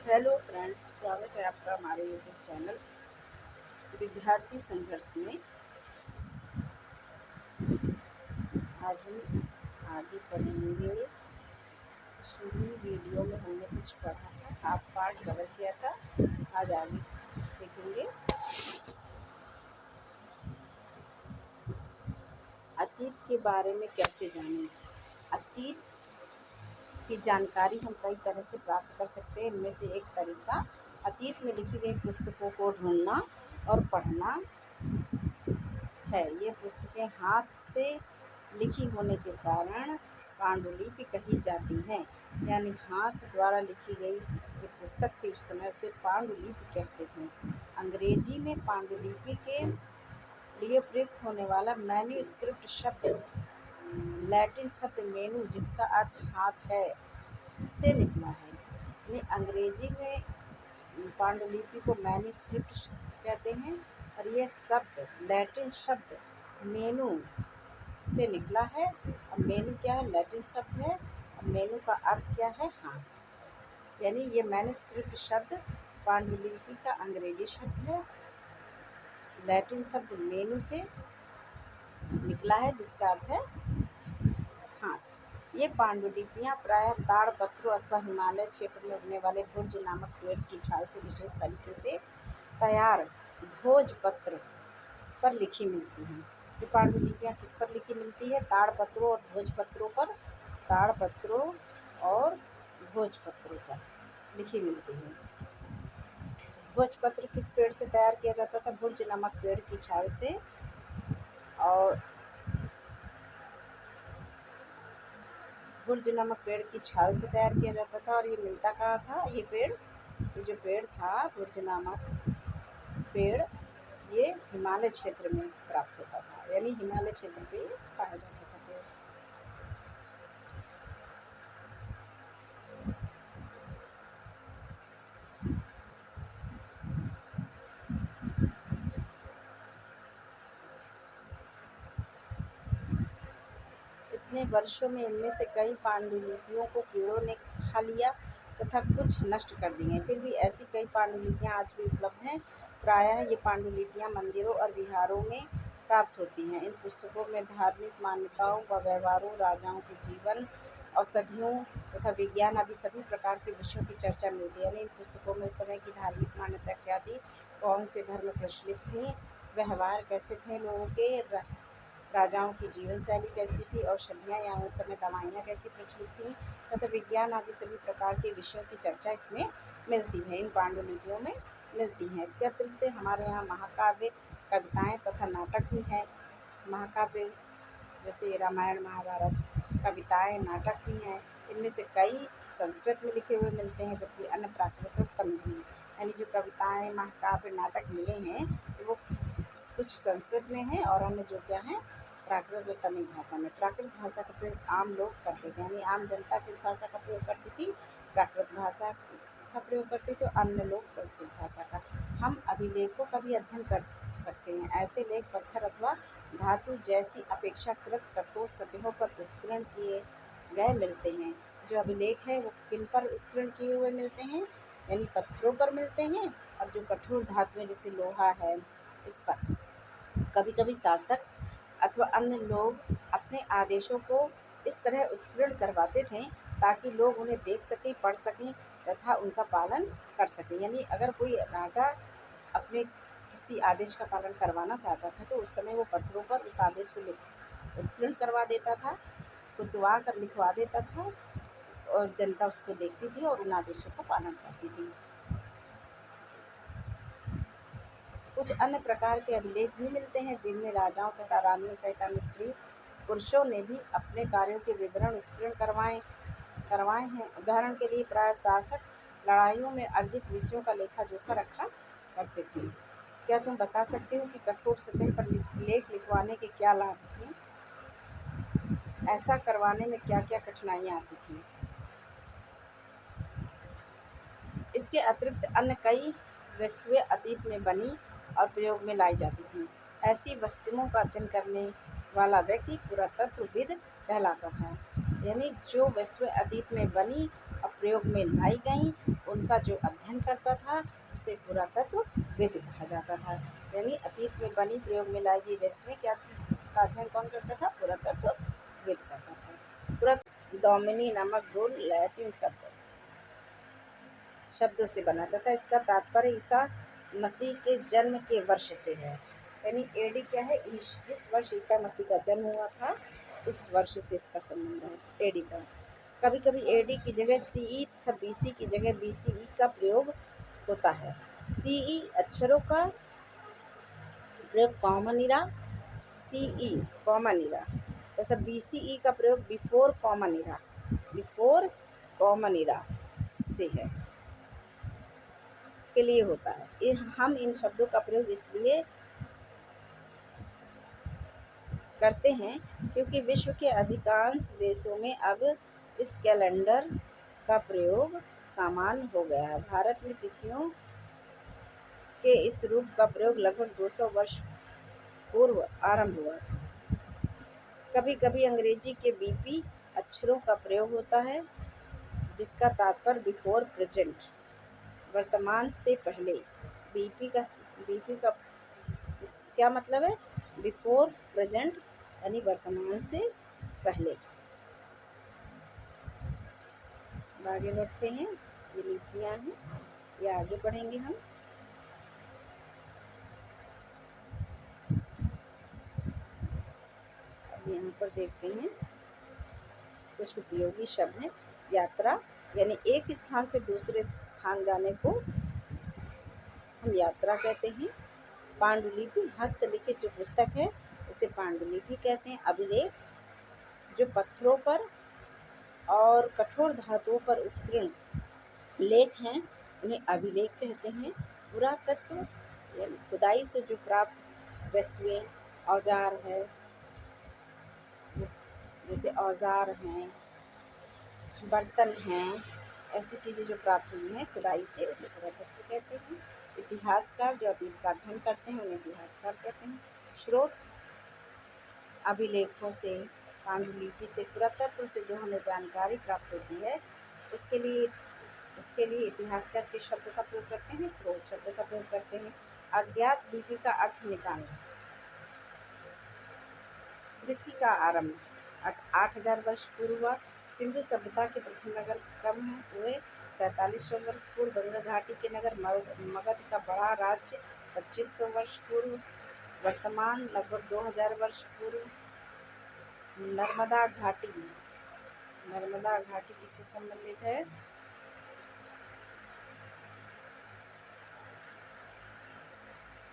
Hello friends, स्वागत है आपका हमारे यूट्यूब चैनल विद्यार्थी संघर्ष में। आज हम आगे पढ़ेंगे। पिछली वीडियो में हमने कुछ पढ़ा था, हाफ पार्ट कवर किया था। आज आगे देखेंगे। अतीत के बारे में कैसे जानें। अतीत की जानकारी हम कई तरह से प्राप्त कर सकते हैं। इनमें से एक तरीका अतीत में लिखी गई पुस्तकों को ढूंढना और पढ़ना है। ये पुस्तकें हाथ से लिखी होने के कारण पांडुलिपि कही जाती हैं। यानी हाथ द्वारा लिखी गई जो पुस्तक थी उस समय उसे पांडुलिपि कहते थे। अंग्रेजी में पांडुलिपि के लिए प्रयुक्त होने वाला मैन्युस्क्रिप्ट शब्द लैटिन शब्द मेनू, जिसका अर्थ हाथ है, से निकला है। यानी अंग्रेजी में पांडुलिपि को मैन्युस्क्रिप्ट कहते हैं और यह शब्द लैटिन शब्द मेनू से निकला है। अब मेनू क्या है? लैटिन शब्द है। अब मेनू का अर्थ क्या है? हाथ। यानी ये मैन्युस्क्रिप्ट शब्द पांडुलिपि का अंग्रेजी शब्द है, लैटिन शब्द मेनू से निकला है, जिसका अर्थ है हाथ। ये पांडुलिपियाँ प्रायः ताड़पत्रों अथवा हिमालय क्षेत्र में उगने वाले भुर्ज नामक पेड़ की छाल से विशेष तरीके से तैयार भोजपत्र पर लिखी मिलती हैं। ये पांडुलिपियाँ किस पर लिखी मिलती है? ताड़पत्रों और भोजपत्रों पर। ताड़पत्रों और भोजपत्रों पर लिखी मिलती है। भोजपत्र किस पेड़ से तैयार किया जाता था? भुर्ज नामक पेड़ की छाल से। और भुर्ज नामक पेड़ की छाल से तैयार किया जाता था। और ये मिलता कहाँ था? ये पेड़, ये जो पेड़ था भुर्ज नामक पेड़, ये हिमालय क्षेत्र में प्राप्त होता था। यानी हिमालय क्षेत्र पे पाया जाता था पेड़। इतने वर्षों में इनमें से कई पांडुलिपियों को कीड़ों ने खा लिया तथा कुछ नष्ट कर दी हैं। फिर भी ऐसी कई पांडुलिपियाँ आज भी उपलब्ध हैं। प्रायः ये पांडुलिपियाँ मंदिरों और विहारों में प्राप्त होती हैं। इन पुस्तकों में धार्मिक मान्यताओं व व्यवहारों, राजाओं के जीवन, औषधियों तथा विज्ञान आदि सभी प्रकार के विषयों की चर्चा मिलती है। यानी इन पुस्तकों में उस समय की धार्मिक मान्यता क्या थी, कौन से धर्म प्रचलित थे, व्यवहार कैसे थे लोगों के, राजाओं की जीवन शैली कैसी थी, औषधियाँ या उस समय दवाइयाँ कैसी प्रचलित थी तथा विज्ञान आदि सभी प्रकार के विषयों की चर्चा इसमें मिलती है, इन पांडुलिपियों में मिलती हैं। इसके अतिरिक्त हमारे यहाँ महाकाव्य, कविताएँ तथा नाटक भी हैं। महाकाव्य जैसे रामायण महाभारत, कविताएँ नाटक भी हैं। इनमें से कई संस्कृत में लिखे हुए मिलते हैं, जबकि अन्य प्राकृत और तमिल में। यानी जो कविताएँ, महाकाव्य, नाटक मिले हैं वो कुछ संस्कृत में है और अन्य जो क्या है प्राकृत और तमिल भाषा में। प्राकृत भाषा का प्रयोग आम लोग करते थे। यानी आम जनता किस भाषा का प्रयोग करती थी? प्राकृत भाषा का प्रयोग करते थे। अन्य लोग संस्कृत भाषा का। हम अभिलेखों का भी अध्ययन कर सकते हैं। ऐसे लेख पत्थर अथवा धातु जैसी अपेक्षाकृत कठोर सतहों पर उत्कीर्ण किए गए मिलते हैं। जो अभिलेख है वो किन पर उत्कीर्ण किए हुए मिलते हैं? यानी पत्थरों पर मिलते हैं। और जो कठोर धातुएं जैसे लोहा है, इस पर कभी कभी शासक अथवा अन्य लोग अपने आदेशों को इस तरह उत्कीर्ण करवाते थे ताकि लोग उन्हें देख सकें, पढ़ सकें तथा उनका पालन कर सकें। यानी अगर कोई राजा अपने किसी आदेश का पालन करवाना चाहता था तो उस समय वो पत्थरों पर उस आदेश को उत्कीर्ण करवा देता था, खुतवा कर लिखवा देता था और जनता उसको देखती थी और उन आदेशों का पालन करती थी। कुछ अन्य प्रकार के अभिलेख भी मिलते हैं जिनमें राजाओं तथा रानियों सहित अन्य स्त्री पुरुषों ने भी अपने कार्यों के विवरण उत्कीर्ण करवाए हैं। उदाहरण के लिए प्राय शासक लड़ाइयों में अर्जित विषयों का लेखा जोखा रखा करते थे। क्या तुम बता सकते हो कि कठोर सतह पर लेख लिखवाने के क्या लाभ थे? ऐसा करवाने में क्या क्या कठिनाइयाँ आती थी? इसके अतिरिक्त अन्य कई वस्तुएं अतीत में बनी और प्रयोग में लाई जाती थीं। ऐसी वस्तुओं का अध्ययन करने वाला व्यक्ति पुरातत्वविद कहलाता था। यानी जो वस्तुएं अतीत में बनी और प्रयोग में लाई गईं, उनका जो अध्ययन करता था उसे पुरातत्वविद कहा जाता था। यानी अतीत में बनी प्रयोग में लाई गई वस्तुएं क्या थी, का अध्ययन कौन करता था, पुरातत्वविद करता था। पुरातत्व डोमिनी नामक दो लैटिन शब्दों से बना था। इसका तात्पर्य ईसा मसीह के जन्म के वर्ष से है। यानी एडी क्या है, जिस वर्ष ईसा मसीह का जन्म हुआ था उस वर्ष से इसका संबंध है एडी का। कभी कभी एडी की जगह सीई तथा बीसी की जगह बीसीई का प्रयोग होता है। सीई अक्षरों का प्रयोग common era, CE common era तथा बीसीई का प्रयोग बिफोर कॉमन इरा से है के लिए होता है। हम इन शब्दों का प्रयोग इसलिए करते हैं क्योंकि विश्व के अधिकांश देशों में अब इस कैलेंडर का प्रयोग सामान्य हो गया है। भारत में तिथियों के इस रूप का प्रयोग लगभग 200 वर्ष पूर्व आरंभ हुआ था। कभी कभी अंग्रेजी के बीपी अक्षरों का प्रयोग होता है जिसका तात्पर्य बिफोर प्रेजेंट, वर्तमान से पहले। बीपी का क्या मतलब है, बिफोर प्रेजेंट यानी वर्तमान से पहले। आगे बढ़ते हैं, ये लिपियां हैं, ये आगे पढ़ेंगे हम। अब यहाँ पर देखते हैं कुछ उपयोगी शब्द हैं। यात्रा यानी एक स्थान से दूसरे स्थान जाने को हम यात्रा कहते हैं। पांडुलिपि हस्तलिखित जो पुस्तक है उसे पांडुलिपि कहते हैं। अभिलेख जो पत्थरों पर और कठोर धातुओं पर उत्कीर्ण लेख हैं उन्हें अभिलेख कहते हैं। पुरातत्व यानी खुदाई से जो प्राप्त वस्तुएं, औजार है, जैसे औजार हैं, बर्तन हैं, ऐसी चीज़ें जो प्राप्त हुई हैं खुदाई से उसे पुरातत्व कहते हैं। इतिहासकार जो अतीत का अध्ययन करते हैं उन्हें इतिहासकार कहते हैं। स्रोत अभिलेखों से, पांडुलिपि से, पुरातत्व से जो हमें जानकारी प्राप्त होती है उसके लिए इतिहासकार के शब्द का प्रयोग करते हैं, स्रोत शब्द का प्रयोग करते हैं। अज्ञात लिपि का अर्थ निकालना। कृषि का आरंभ 8000 वर्ष पूर्व हुआ। सिंधु सभ्यता के प्रथम नगर कब हुए, 4700 वर्ष पूर्व। गंगा घाटी के नगर मगध का बड़ा राज्य 2500 वर्ष पूर्व। वर्तमान लगभग 2000 वर्ष पूर्व। नर्मदा घाटी किससे संबंधित है,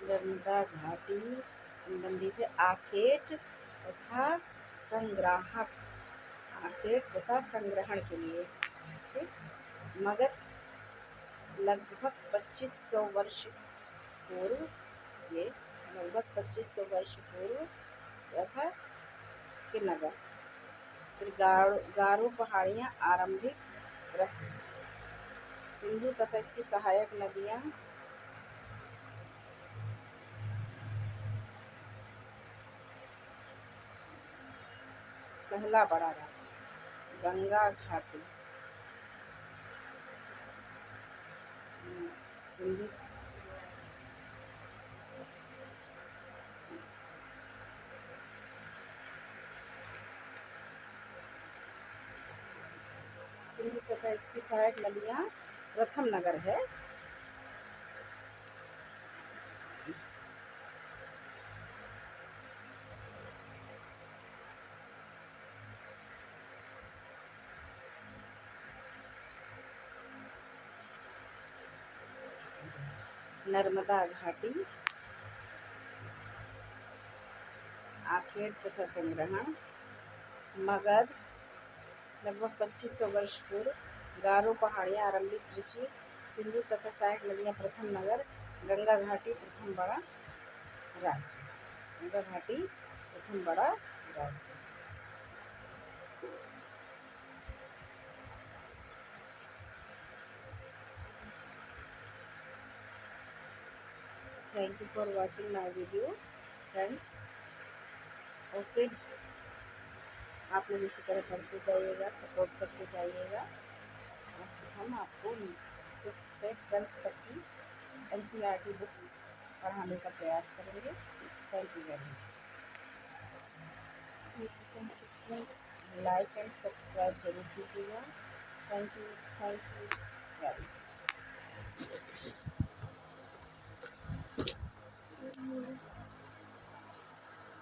नर्मदा घाटी संबंधित है आखेट तथा संग्रहण के लिए। ठीक, मगध लगभग 2500 वर्ष पूर्व, ये लगभग 2500 वर्ष पूर्व तथा के नगर। फिर गारो पहाड़ियाँ आरंभिक रस्म। सिंधु तथा इसकी सहायक नदियाँ पहला बड़ा राज्य। गंगा घाटी सिंधु तथा इसकी सहायक नदियाँ प्रथम नगर है। नर्मदा घाटी, आखेट तथा संग्रहण, मगध लगभग 2500 वर्ष पूर्व, गारो पहाड़ियाँ आरंभिक कृषि, सिंधु तथा सहायक नदियाँ प्रथम नगर, गंगा घाटी प्रथम बड़ा राज्य। गंगा घाटी प्रथम बड़ा राज्य। Thank you for watching my video friends. Okay, आप लोग इसी तरह करते जाइएगा, सपोर्ट करते जाइएगा। हम आपको 6 से 12th तक की NCERT बुक्स पढ़ाने का प्रयास करेंगे। Thank you very much. Like and subscribe जरूर कीजिएगा। Thank you very much.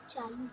चालू